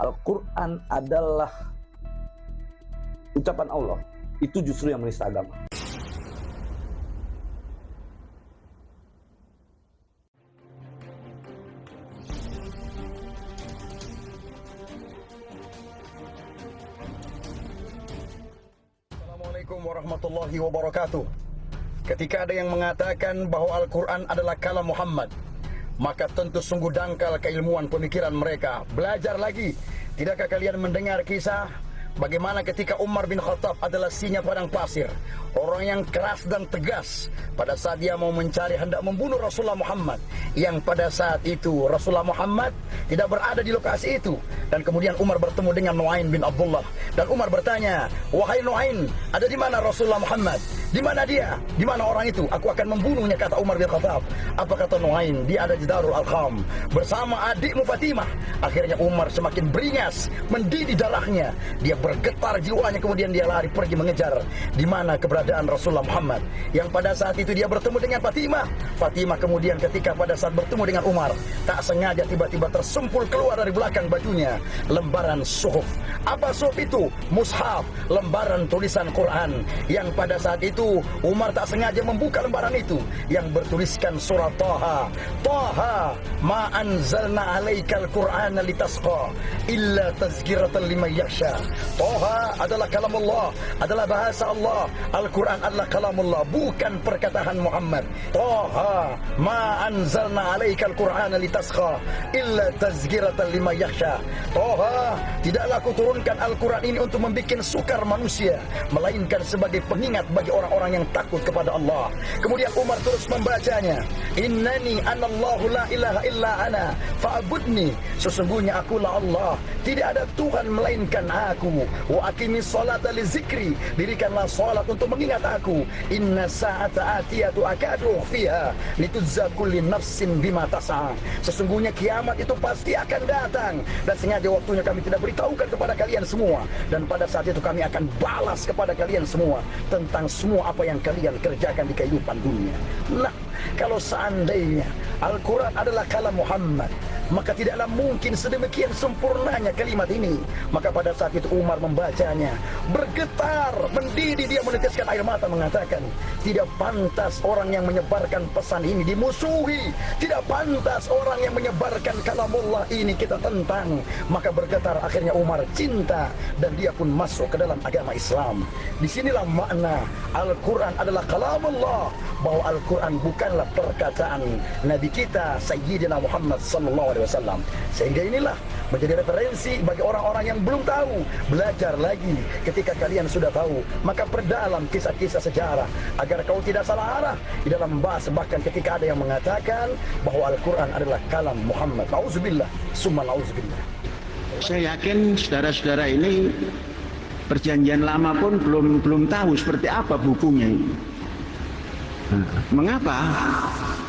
Al-Quran adalah ucapan Allah, itu justru yang menista agama. Assalamualaikum warahmatullahi wabarakatuh. Ketika ada yang mengatakan bahwa Al-Quran adalah kalam Muhammad, maka tentu sungguh dangkal keilmuan pemikiran mereka. Belajar lagi. Tidakkah kalian mendengar kisah bagaimana ketika Umar bin Khattab adalah singa padang pasir, orang yang keras dan tegas pada saat dia mau mencari hendak membunuh Rasulullah Muhammad, yang pada saat itu Rasulullah Muhammad tidak berada di lokasi itu. Dan kemudian Umar bertemu dengan Nu'ain bin Abdullah, dan Umar bertanya, "Wahai Nu'ain, ada di mana Rasulullah Muhammad? Di mana dia? Di mana orang itu? Aku akan membunuhnya," kata Umar bin Khattab. Apa kata Nu'ain? "Dia ada di Darul Arqam bersama adikmu Fatimah." Akhirnya Umar semakin beringas, mendidih darahnya. Dia bergetar jiwanya, kemudian dia lari pergi mengejar di mana keberadaan Rasulullah Muhammad. Yang pada saat itu dia bertemu dengan Fatimah. Fatimah kemudian ketika pada saat bertemu dengan Umar, tak sengaja tiba-tiba tersempul keluar dari belakang bajunya lembaran suhuf. Apa suhuf itu? Mushaf, lembaran tulisan Quran. Yang pada saat itu Umar tak sengaja membuka lembaran itu yang bertuliskan surat Taha. Taha, ma anzalna alaikal Qur'ana litasqa illa tazkiratan liman yakhsha. Taha adalah kalamullah, adalah bahasa Allah. Al-Quran adalah kalamullah, bukan perkataan Muhammad. Taha, ma anzalna alaikal Qur'ana litasqa illa tazkiratan liman yakhsha. Taha, tidaklah aku turunkan Al-Quran ini untuk membuat sukar manusia, melainkan sebagai pengingat bagi orang-orang yang takut kepada Allah. Kemudian Umar terus membacanya, "Innani anallahu la ilaha illa ana fa'budni." Sesungguhnya akulah Allah, tidak ada Tuhan melainkan aku. Wa aqimis salata li zikri, dirikanlah salat untuk mengingat aku. Inna sa'ata atiyatu akadu fiha litujza kulli nafsin bima tas'a. Sesungguhnya kiamat itu pasti akan datang, dan sengaja waktunya kami tidak beritahukan kepada kalian semua, dan pada saat itu kami akan balas kepada kalian semua tentang semua apa yang kalian kerjakan di kehidupan dunia. Nah, kalau seandainya Al-Quran adalah kalam Muhammad, maka tidaklah mungkin sedemikian sempurnanya kalimat ini. Maka pada saat itu Umar membacanya, bergetar, mendidih, dia meneteskan air mata, mengatakan, tidak pantas orang yang menyebarkan pesan ini dimusuhi, tidak pantas orang yang menyebarkan kalamullah ini kita tentang. Maka bergetar akhirnya Umar cinta, dan dia pun masuk ke dalam agama Islam. Disinilah makna Al-Quran adalah kalamullah, bahwa Al-Quran bukanlah perkataan Nabi kita Sayyidina Muhammad SAW. Sehingga inilah menjadi referensi bagi orang-orang yang belum tahu. Belajar lagi. Ketika kalian sudah tahu, maka perdalam kisah-kisah sejarah agar kau tidak salah arah di dalam membahas. Bahkan ketika ada yang mengatakan bahwa Al-Quran adalah kalam Muhammad, nauzubillah, summa nauzubillah. Saya yakin saudara-saudara ini perjanjian lama pun belum tahu seperti apa bukunya ini. Mengapa?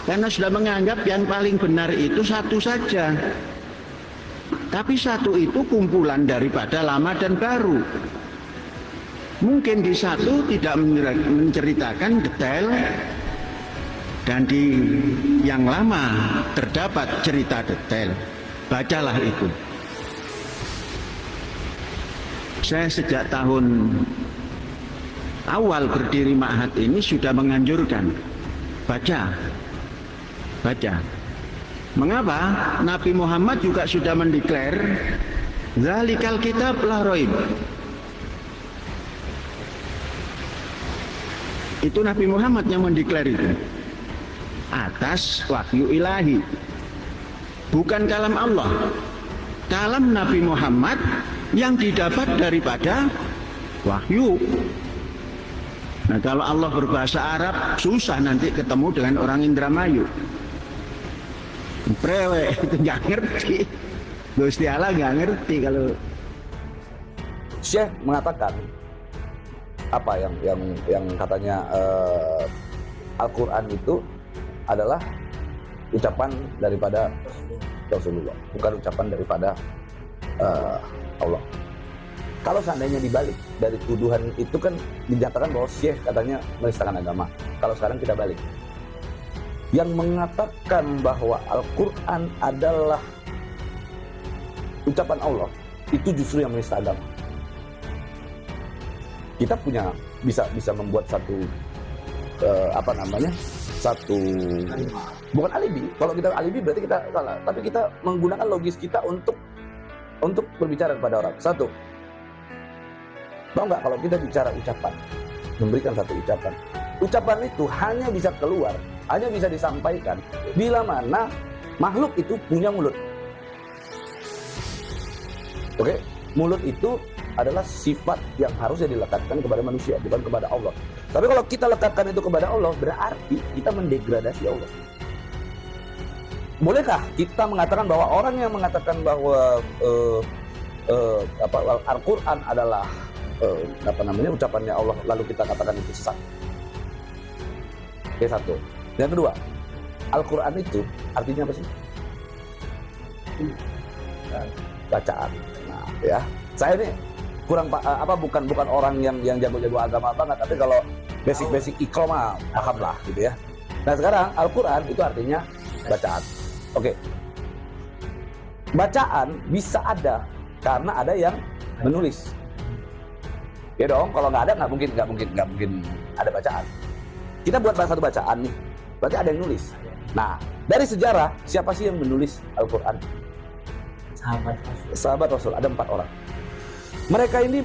Karena sudah menganggap yang paling benar itu satu saja. Tapi satu itu kumpulan daripada lama dan baru. Mungkin di satu tidak menceritakan detail, dan di yang lama terdapat cerita detail. Bacalah itu. Saya sejak tahun awal berdiri Ma'had ini sudah menganjurkan baca. Mengapa? Nabi Muhammad juga sudah mendeklar zalikal kitab la raib. Itu Nabi Muhammad yang mendeklar itu atas wahyu ilahi, bukan kalam Allah. Kalam Nabi Muhammad yang didapat daripada wahyu. Nah, kalau Allah berbahasa Arab, susah nanti ketemu dengan orang Indramayu. Prewek itu nggak ngerti. Gusti Allah nggak ngerti kalau. Syekh mengatakan apa yang katanya Al-Quran itu adalah ucapan daripada Rasulullah, bukan ucapan daripada Allah. Kalau seandainya dibalik dari tuduhan itu kan dinyatakan bahwa Syekh katanya menistakan agama. Kalau sekarang kita balik, yang mengatakan bahwa Al-Quran adalah ucapan Allah, itu justru yang menista agama. Kita punya bisa membuat satu satu bukan alibi. Kalau kita alibi berarti kita salah, tapi kita menggunakan logis kita untuk berbicara kepada orang. Satu, tahu nggak kalau kita bicara ucapan, memberikan satu ucapan itu hanya bisa keluar, hanya bisa disampaikan bila mana makhluk itu punya mulut. Oke, mulut itu adalah sifat yang harusnya dilekatkan kepada manusia, bukan kepada Allah. Tapi kalau kita letakkan itu kepada Allah, berarti kita mendegradasi Allah. Bolehkah kita mengatakan bahwa orang yang mengatakan bahwa Al-Quran adalah ucapannya Allah, lalu kita katakan itu sesat? Oke, satu. Yang kedua, Al-Quran itu artinya apa sih? Bacaan. Nah, ya, saya ini kurang bukan orang yang jago-jago agama banget, tapi kalau basic ikhlas mah paham lah gitu ya. Nah, sekarang Al-Quran itu artinya bacaan. Oke. Bacaan bisa ada karena ada yang menulis. Ya dong, kalau nggak ada nggak mungkin ada bacaan. Kita buat satu bacaan nih, berarti ada yang nulis. Nah, dari sejarah siapa sih yang menulis Al-Quran? Sahabat Rasul, ada 4 orang. Mereka ini,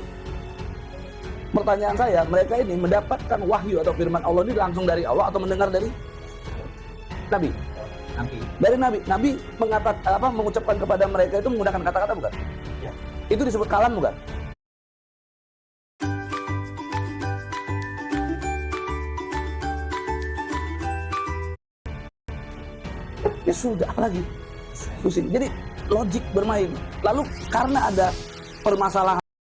pertanyaan saya, mereka ini mendapatkan wahyu atau firman Allah ini langsung dari Allah atau mendengar dari Nabi? Dari Nabi. Nabi mengucapkan kepada mereka itu menggunakan kata-kata bukan? Ya. Itu disebut kalam bukan? Ya sudah, apalagi? Pusing. Jadi logik bermain. Lalu karena ada permasalahan